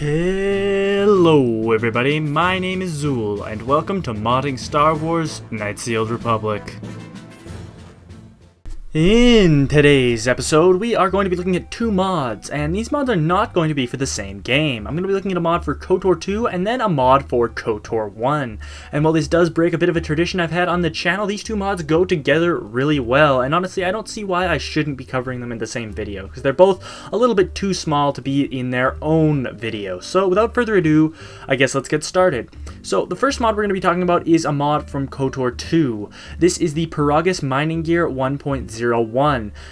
Hello everybody, my name is Xuul, and welcome to Modding Star Wars Knights of the Old Republic. In today's episode, we are going to be looking at two mods, and these mods are not going to be for the same game. I'm going to be looking at a mod for Kotor 2 and then a mod for Kotor 1. And while this does break a bit of a tradition I've had on the channel, these two mods go together really well, and honestly I don't see why I shouldn't be covering them in the same video, because they're both a little bit too small to be in their own video. So without further ado, I guess let's get started. So the first mod we're going to be talking about is a mod from Kotor 2. This is the Piragus Mining Gear 1.01,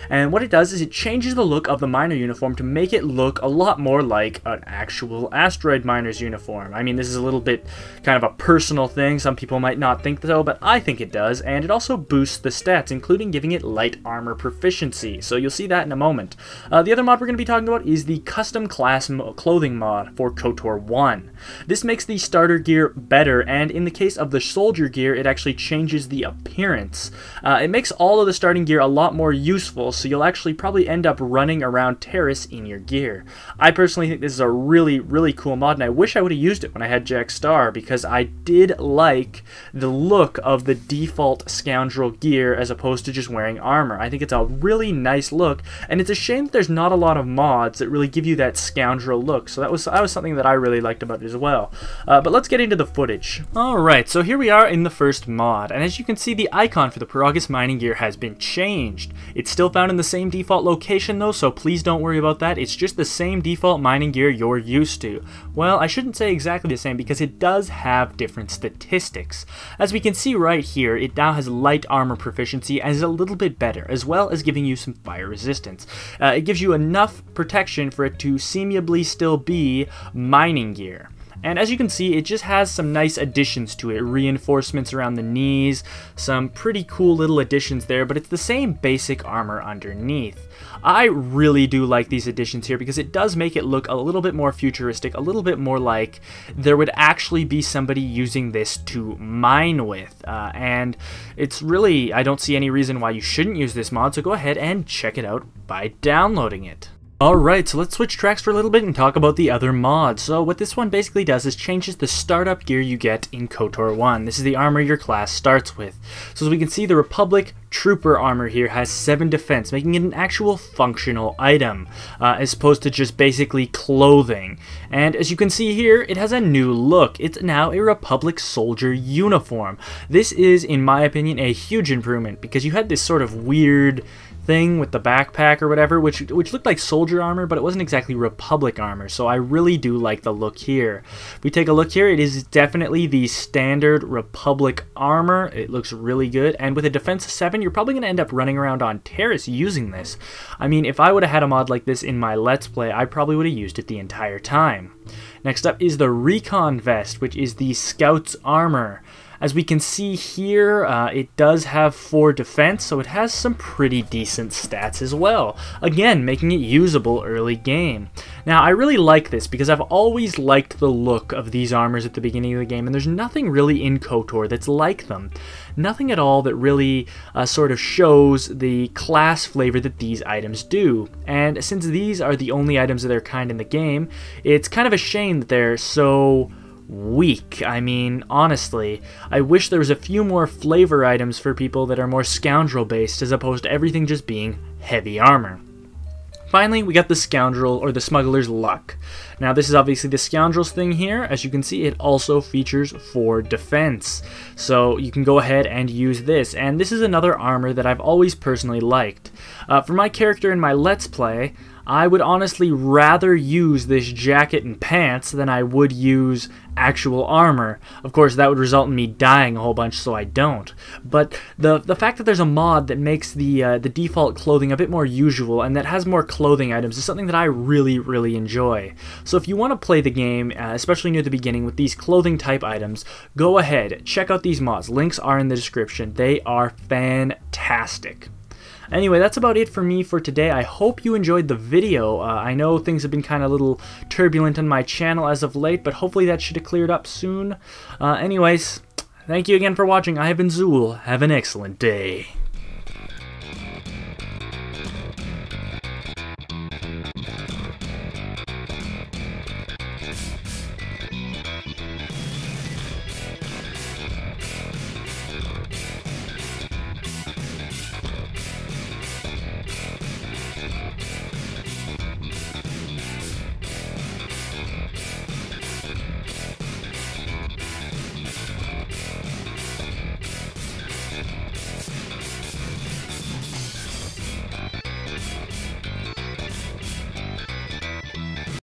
and what it does is it changes the look of the miner uniform to make it look a lot more like an actual asteroid miner's uniform. I mean, this is a little bit kind of a personal thing, some people might not think so, but I think it does, and it also boosts the stats, including giving it light armor proficiency, so you'll see that in a moment. The other mod we're going to be talking about is the custom class clothing mod for Kotor 1. This makes the starter gear better, and in the case of the soldier gear, it actually changes the appearance. It makes all of the starting gear a lot more useful, so you'll actually probably end up running around Terrace in your gear. I personally think this is a really cool mod, and I wish I would have used it when I had Jack Star, because I did like the look of the default scoundrel gear as opposed to just wearing armor. I think it's a really nice look, and it's a shame that there's not a lot of mods that really give you that scoundrel look, so that was something that I really liked about it as well. But let's get into the footage. Alright, so here we are in the first mod, and as you can see, the icon for the Piragus mining gear has been changed. It's still found in the same default location though, so please don't worry about that. It's just the same default mining gear you're used to. Well, I shouldn't say exactly the same because it does have different statistics. As we can see right here, it now has light armor proficiency and is a little bit better, as well as giving you some fire resistance. It gives you enough protection for it to seemingly still be mining gear. And as you can see, it just has some nice additions to it, reinforcements around the knees, some pretty cool little additions there, but it's the same basic armor underneath. I really do like these additions here because it does make it look a little bit more futuristic, a little bit more like there would actually be somebody using this to mine with. And it's really, I don't see any reason why you shouldn't use this mod, so go ahead and check it out by downloading it. Alright, so let's switch tracks for a little bit and talk about the other mods. So what this one basically does is changes the startup gear you get in Kotor 1. This is the armor your class starts with. So as we can see, the Republic Trooper armor here has 7 defense, making it an actual functional item, as opposed to just basically clothing. And as you can see here, it has a new look. It's now a Republic soldier uniform. This is, in my opinion, a huge improvement because you had this sort of weird thing with the backpack or whatever, which looked like soldier armor, but it wasn't exactly Republic armor, so I really do like the look here. If we take a look here, it is definitely the standard Republic armor. It looks really good, and with a defense of 7, you're probably going to end up running around on Terrace using this. I mean, if I would have had a mod like this in my Let's Play, I probably would have used it the entire time. Next up is the Recon Vest, which is the Scout's armor. As we can see here, it does have 4 defense, so it has some pretty decent stats as well. Again, making it usable early game. Now, I really like this because I've always liked the look of these armors at the beginning of the game, and there's nothing really in KOTOR that's like them. Nothing at all that really sort of shows the class flavor that these items do. And since these are the only items of their kind in the game, it's kind of a shame that they're so weak. I mean, honestly, I wish there was a few more flavor items for people that are more scoundrel based as opposed to everything just being heavy armor. Finally, we got the Scoundrel, or the Smuggler's Luck. Now, this is obviously the Scoundrel's thing here. As you can see, it also features 4 defense. So you can go ahead and use this. And this is another armor that I've always personally liked. For my character in my Let's Play, I would honestly rather use this jacket and pants than I would use actual armor. Of course, that would result in me dying a whole bunch, so I don't. But the fact that there's a mod that makes the default clothing a bit more usual and that has more clothing items is something that I really enjoy. So if you want to play the game, especially near the beginning with these clothing type items, go ahead, check out these mods. Links are in the description. They are fantastic. Anyway, that's about it for me for today. I hope you enjoyed the video. I know things have been kind of a little turbulent on my channel as of late, but hopefully that should have cleared up soon. Anyways, thank you again for watching. I have been Xuul. Have an excellent day.